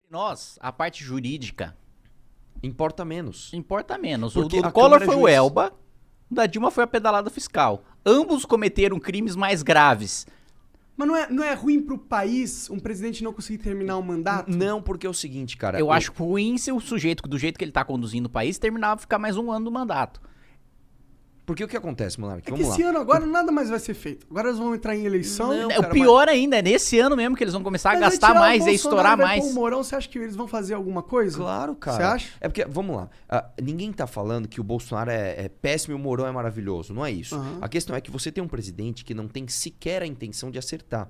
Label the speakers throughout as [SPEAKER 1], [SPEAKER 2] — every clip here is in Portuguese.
[SPEAKER 1] Nós, a parte jurídica,
[SPEAKER 2] Importa menos.
[SPEAKER 1] importa menos.
[SPEAKER 2] Porque
[SPEAKER 1] O do
[SPEAKER 2] a
[SPEAKER 1] Collor
[SPEAKER 2] Câmara
[SPEAKER 1] foi o
[SPEAKER 2] Juiz-
[SPEAKER 1] Elba, o da Dilma foi a pedalada fiscal. Ambos cometeram crimes mais graves.
[SPEAKER 3] Mas não é ruim pro país um presidente não conseguir terminar o mandato?
[SPEAKER 2] Não, porque é o seguinte, cara.
[SPEAKER 1] Eu acho ruim se o sujeito, do jeito que ele tá conduzindo o país, terminava ficar mais um ano no mandato.
[SPEAKER 2] Porque o que acontece, Monark?
[SPEAKER 3] É que
[SPEAKER 2] Vamos lá.
[SPEAKER 3] esse ano agora nada mais vai ser feito. Agora eles vão entrar em eleição.
[SPEAKER 2] Não,
[SPEAKER 1] É,
[SPEAKER 2] cara,
[SPEAKER 1] o pior ainda, é nesse ano mesmo que eles vão começar a
[SPEAKER 3] Mas vai
[SPEAKER 1] gastar
[SPEAKER 3] tirar o
[SPEAKER 1] mais e a
[SPEAKER 3] Bolsonaro,
[SPEAKER 1] estourar
[SPEAKER 3] vai
[SPEAKER 1] mais.
[SPEAKER 3] pôr o Mourão, você acha que eles vão fazer alguma coisa?
[SPEAKER 2] Claro, cara.
[SPEAKER 3] Você acha?
[SPEAKER 2] É porque, vamos lá, ninguém tá falando que o Bolsonaro é péssimo e o Mourão é maravilhoso, não é isso.
[SPEAKER 3] Aham.
[SPEAKER 2] A questão é que você tem um presidente que não tem sequer a intenção de acertar.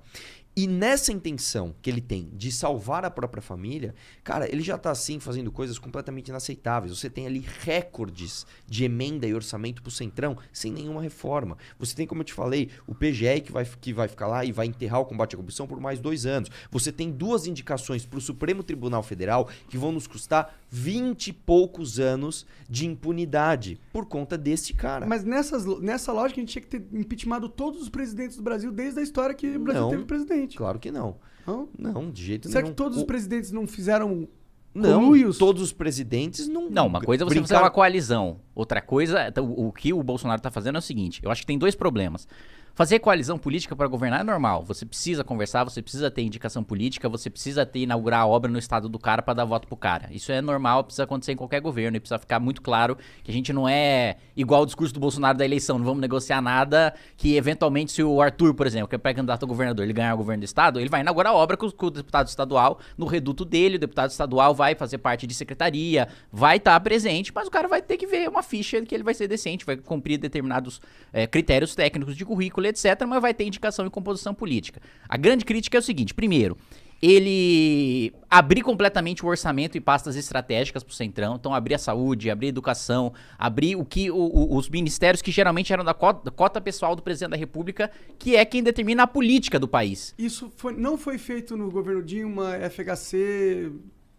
[SPEAKER 2] E nessa intenção que ele tem de salvar a própria família, cara, ele já tá assim fazendo coisas completamente inaceitáveis. Você tem ali recordes de emenda e orçamento pro Centrão sem nenhuma reforma. Você tem, como eu te falei, o PGR que vai ficar lá e vai enterrar o combate à corrupção por mais 2 anos. Você tem 2 indicações pro Supremo Tribunal Federal que vão nos custar 20 e poucos anos de impunidade por conta desse cara.
[SPEAKER 3] Mas nessa lógica a gente tinha que ter impeachmentado todos os presidentes do Brasil desde a história que o Brasil
[SPEAKER 2] Não.
[SPEAKER 3] teve presidente.
[SPEAKER 2] Claro que não.
[SPEAKER 3] Não?
[SPEAKER 2] Não, de jeito
[SPEAKER 3] Será
[SPEAKER 2] nenhum.
[SPEAKER 3] que todos os presidentes não fizeram
[SPEAKER 2] Não,
[SPEAKER 3] conluios?
[SPEAKER 2] todos os presidentes não...
[SPEAKER 1] Não, uma coisa é você fazer
[SPEAKER 2] brincaram-
[SPEAKER 1] uma coalizão. Outra coisa, o que o Bolsonaro tá fazendo é o seguinte: eu acho que tem 2 problemas. Fazer coalizão política para governar é normal. Você precisa conversar, você precisa ter indicação política, você precisa inaugurar a obra no estado do cara para dar voto pro cara. Isso é normal, precisa acontecer em qualquer governo e precisa ficar muito claro que a gente não é igual o discurso do Bolsonaro da eleição, não vamos negociar nada que eventualmente se o Arthur, por exemplo, que é pré-candidato a governador, ele ganhar o governo do estado, ele vai inaugurar a obra com o deputado estadual no reduto dele, o deputado estadual vai fazer parte de secretaria, vai estar presente, mas o cara vai ter que ver uma ficha que ele vai ser decente, vai cumprir determinados critérios técnicos de currículo, etc., mas vai ter indicação e composição política. A grande crítica é o seguinte: primeiro, ele abrir completamente o orçamento e pastas estratégicas pro Centrão, então abrir a saúde, abrir a educação, abrir os ministérios que geralmente eram da cota pessoal do presidente da República, que é quem determina a política do país.
[SPEAKER 3] Isso não foi feito no governo Dilma, FHC,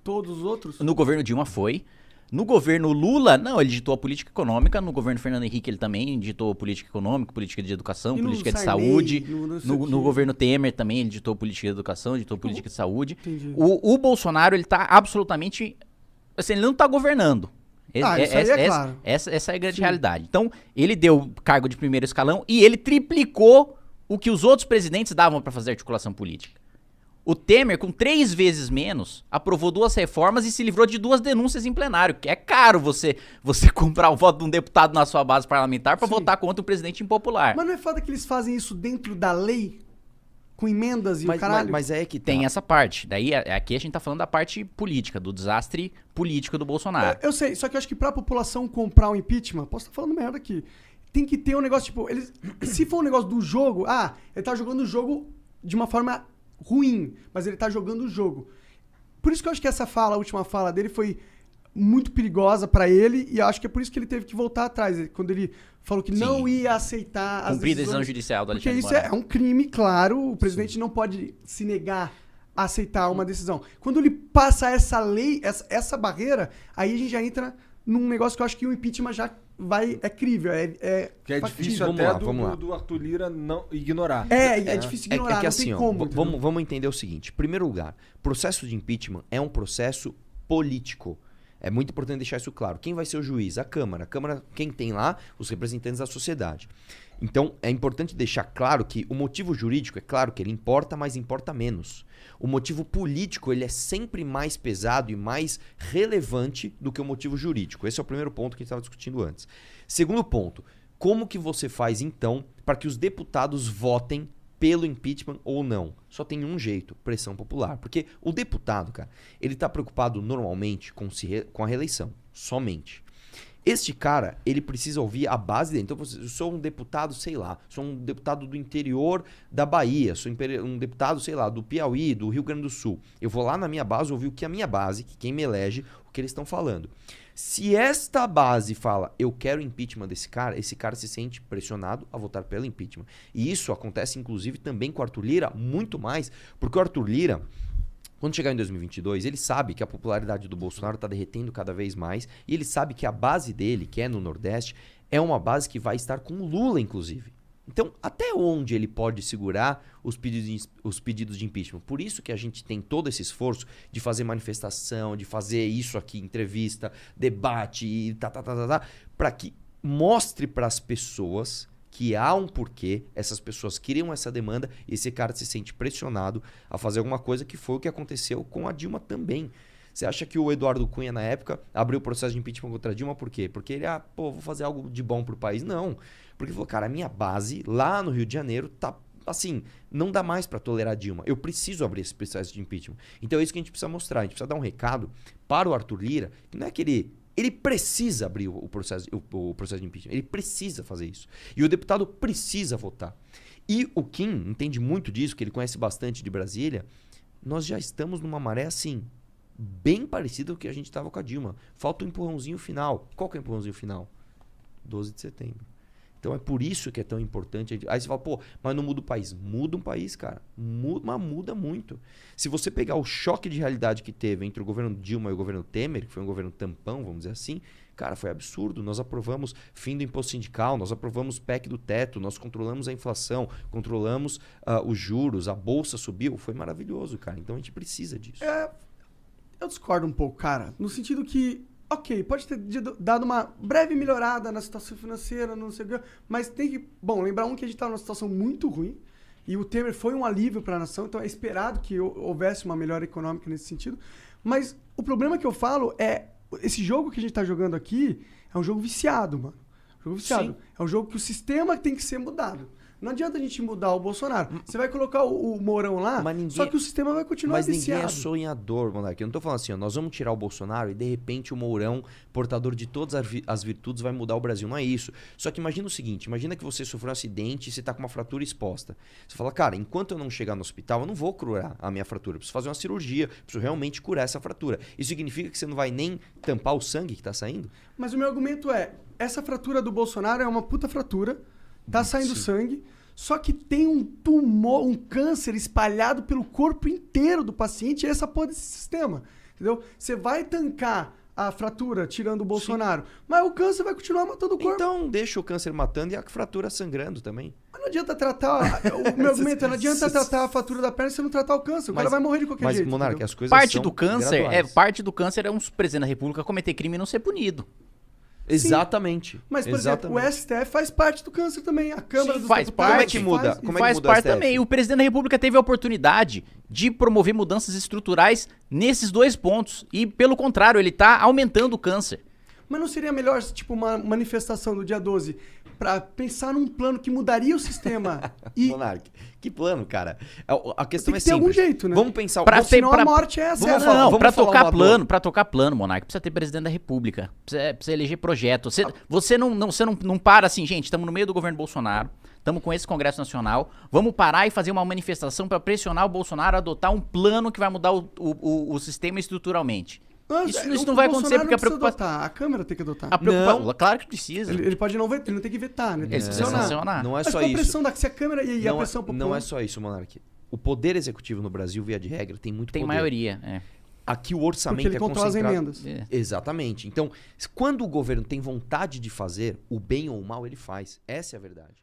[SPEAKER 3] todos os outros?
[SPEAKER 1] No governo Dilma foi. No governo Lula, não, ele ditou a política econômica. No governo Fernando Henrique, ele também ditou política econômica, política de educação,
[SPEAKER 3] E no
[SPEAKER 1] política de
[SPEAKER 3] Sarney,
[SPEAKER 1] saúde.
[SPEAKER 3] não sei o quê.
[SPEAKER 1] No governo Temer também, ele ditou política de educação, ditou política de saúde.
[SPEAKER 3] Entendi.
[SPEAKER 1] O Bolsonaro, ele tá absolutamente... Assim, ele não tá governando.
[SPEAKER 3] Isso aí é claro.
[SPEAKER 1] Essa é a grande
[SPEAKER 3] Sim.
[SPEAKER 1] realidade. Então, ele deu cargo de primeiro escalão e ele triplicou o que os outros presidentes davam para fazer articulação política. O Temer, com 3 vezes menos, aprovou 2 reformas e se livrou de 2 denúncias em plenário, que é caro você comprar o voto de um deputado na sua base parlamentar para
[SPEAKER 3] Sim.
[SPEAKER 1] votar contra um presidente impopular.
[SPEAKER 3] Mas não é foda que eles fazem isso dentro da lei? Com emendas e o caralho?
[SPEAKER 2] mas é que tá.
[SPEAKER 1] Tem essa parte. Daí, aqui a gente tá falando da parte política, do desastre político do Bolsonaro.
[SPEAKER 3] Eu sei, só que eu acho que pra população comprar o impeachment, posso estar falando merda aqui, tem que ter um negócio, tipo, se for um negócio do jogo, ele tá jogando o jogo de uma forma ruim, mas ele tá jogando o jogo. Por isso que eu acho que a última fala dele foi muito perigosa pra ele, e eu acho que é por isso que ele teve que voltar atrás, quando ele falou que
[SPEAKER 1] Sim.
[SPEAKER 3] não ia aceitar as
[SPEAKER 1] Cumprir a decisão
[SPEAKER 3] decisões,
[SPEAKER 1] judicial do
[SPEAKER 3] porque
[SPEAKER 1] Alexandre
[SPEAKER 3] isso é um crime, claro, o presidente não pode se negar a aceitar uma decisão. Quando ele passa essa lei, essa barreira, aí a gente já entra num negócio que eu acho que o impeachment já é crível,
[SPEAKER 4] Que é
[SPEAKER 3] factível.
[SPEAKER 4] difícil
[SPEAKER 2] Vamos
[SPEAKER 4] até
[SPEAKER 2] lá, vamos lá.
[SPEAKER 4] do Arthur Lira não ignorar.
[SPEAKER 3] É difícil ignorar,
[SPEAKER 2] que
[SPEAKER 3] não
[SPEAKER 2] assim,
[SPEAKER 3] tem
[SPEAKER 2] ó,
[SPEAKER 3] como. entendeu?
[SPEAKER 2] vamos entender o seguinte. Em primeiro lugar, processo de impeachment é um processo político. É muito importante deixar isso claro. Quem vai ser o juiz? A Câmara. A Câmara, quem tem lá? Os representantes da sociedade. Então, é importante deixar claro que o motivo jurídico, é claro que ele importa, mas importa menos. O motivo político, ele é sempre mais pesado e mais relevante do que o motivo jurídico. Esse é o primeiro ponto que a gente estava discutindo antes. Segundo ponto, como que você faz, então, para que os deputados votem pelo impeachment ou não? Só tem um jeito: pressão popular. Porque o deputado, cara, ele tá preocupado normalmente com a reeleição, somente. Este cara, ele precisa ouvir a base dele. Então, eu sou um deputado, sei lá, sou um deputado do interior da Bahia, sou um deputado, sei lá, do Piauí, do Rio Grande do Sul. Eu vou lá na minha base ouvir o que a minha base, que quem me elege, o que eles estão falando. Se esta base fala, eu quero impeachment desse cara, esse cara se sente pressionado a votar pelo impeachment. E isso acontece, inclusive, também com o Arthur Lira, muito mais, porque o Arthur Lira, quando chegar em 2022, ele sabe que a popularidade do Bolsonaro está derretendo cada vez mais, e ele sabe que a base dele, que é no Nordeste, é uma base que vai estar com o Lula, inclusive. Então, até onde ele pode segurar os pedidos de impeachment? Por isso que a gente tem todo esse esforço de fazer manifestação, de fazer isso aqui, entrevista, debate e para que mostre para as pessoas que há um porquê, essas pessoas criam essa demanda e esse cara se sente pressionado a fazer alguma coisa, que foi o que aconteceu com a Dilma também. Você acha que o Eduardo Cunha, na época, abriu o processo de impeachment contra a Dilma por quê? Porque ele, vou fazer algo de bom pro país? Não. Porque ele falou, cara, a minha base lá no Rio de Janeiro tá assim, não dá mais para tolerar a Dilma. Eu preciso abrir esse processo de impeachment. Então é isso que a gente precisa mostrar. A gente precisa dar um recado para o Arthur Lira, que não é que ele precisa abrir o processo de impeachment. Ele precisa fazer isso. E o deputado precisa votar. E o Kim entende muito disso, que ele conhece bastante de Brasília. Nós já estamos numa maré assim, bem parecida com o que a gente estava com a Dilma. Falta um empurrãozinho final. Qual que é o empurrãozinho final? 12 de setembro. Então é por isso que é tão importante. Aí você fala, mas não muda o país. Muda um país, cara. Mas muda muito. Se você pegar o choque de realidade que teve entre o governo Dilma e o governo Temer, que foi um governo tampão, vamos dizer assim, cara, foi absurdo. Nós aprovamos fim do imposto sindical, nós aprovamos PEC do teto, nós controlamos a inflação, controlamos os juros, a bolsa subiu. Foi maravilhoso, cara. Então a gente precisa disso.
[SPEAKER 3] Eu discordo um pouco, cara. No sentido que, ok, pode ter dado uma breve melhorada na situação financeira, não sei o quê, mas tem que, lembrar que a gente tá numa situação muito ruim e o Temer foi um alívio para a nação, então é esperado que houvesse uma melhora econômica nesse sentido. Mas o problema que eu falo é, esse jogo que a gente tá jogando aqui é um jogo viciado, mano. Jogo viciado. Sim. É um jogo que o sistema tem que ser mudado. Não adianta a gente mudar o Bolsonaro. Você vai colocar o Mourão lá, só que o sistema vai continuar viciado.
[SPEAKER 2] Mas ninguém é sonhador, Monark. Eu não tô falando assim, nós vamos tirar o Bolsonaro e de repente o Mourão, portador de todas as virtudes, vai mudar o Brasil. Não é isso. Só que imagina o seguinte, imagina que você sofreu um acidente e você tá com uma fratura exposta. Você fala, cara, enquanto eu não chegar no hospital, eu não vou curar a minha fratura. Eu preciso fazer uma cirurgia, preciso realmente curar essa fratura. Isso significa que você não vai nem tampar o sangue que tá saindo?
[SPEAKER 3] Mas o meu argumento é, essa fratura do Bolsonaro é uma puta fratura, tá saindo sangue, só que tem um tumor, um câncer espalhado pelo corpo inteiro do paciente, e essa porra desse sistema, entendeu? Você vai tancar a fratura tirando o Bolsonaro, mas o câncer vai continuar matando o corpo.
[SPEAKER 2] Então deixa o câncer matando e a fratura sangrando também.
[SPEAKER 3] Mas não adianta tratar, o meu argumento é, não adianta tratar a fratura da perna se não tratar o câncer, o cara vai morrer de qualquer jeito.
[SPEAKER 2] Mas, Monark, as coisas
[SPEAKER 1] parte
[SPEAKER 2] são
[SPEAKER 1] do câncer
[SPEAKER 2] graduais.
[SPEAKER 1] Parte do câncer é um presidente da República cometer crime e não ser punido.
[SPEAKER 2] Exatamente.
[SPEAKER 3] Mas, por exemplo, o STF faz parte do câncer também. A Câmara dos
[SPEAKER 1] faz
[SPEAKER 3] Deputados
[SPEAKER 1] parte.
[SPEAKER 2] Como é que muda? Como é que
[SPEAKER 1] faz
[SPEAKER 2] muda o
[SPEAKER 1] parte
[SPEAKER 2] STF?
[SPEAKER 1] também. O presidente da República teve a oportunidade de promover mudanças estruturais nesses dois pontos. E, pelo contrário, ele está aumentando o câncer.
[SPEAKER 3] Mas não seria melhor, tipo, uma manifestação do dia 12 pra pensar num plano que mudaria o sistema? E
[SPEAKER 2] Monark, que plano, cara? A questão
[SPEAKER 3] tem
[SPEAKER 2] é
[SPEAKER 3] que ter algum
[SPEAKER 2] simples.
[SPEAKER 3] jeito, né?
[SPEAKER 2] Vamos pensar...
[SPEAKER 3] Senão a morte é essa.
[SPEAKER 2] Vamos falar-
[SPEAKER 1] Não, pra
[SPEAKER 2] falar
[SPEAKER 1] tocar
[SPEAKER 2] uma
[SPEAKER 1] plano, pra tocar plano, Monark, precisa ter presidente da República. Precisa eleger projeto. Você não para assim, gente, estamos no meio do governo Bolsonaro, estamos com esse Congresso Nacional, vamos parar e fazer uma manifestação pra pressionar o Bolsonaro a adotar um plano que vai mudar o sistema estruturalmente. Isso não vai acontecer porque a preocupação...
[SPEAKER 3] A Câmara tem que adotar.
[SPEAKER 1] Claro que precisa.
[SPEAKER 3] Ele pode não vetar, ele não tem que vetar, né? Tem que sancionar.
[SPEAKER 2] Não é
[SPEAKER 3] Mas
[SPEAKER 2] só
[SPEAKER 3] com a
[SPEAKER 2] isso.
[SPEAKER 3] pressão se a Câmara e a pressão popular...
[SPEAKER 2] Não é só isso, Monark. O poder executivo no Brasil, via de regra, tem muito
[SPEAKER 1] Tem
[SPEAKER 2] poder.
[SPEAKER 1] maioria,
[SPEAKER 2] Aqui o orçamento
[SPEAKER 3] Porque ele controla as
[SPEAKER 2] concentrado.
[SPEAKER 3] emendas.
[SPEAKER 2] Exatamente. Então, quando o governo tem vontade de fazer o bem ou o mal, ele faz. Essa é a verdade.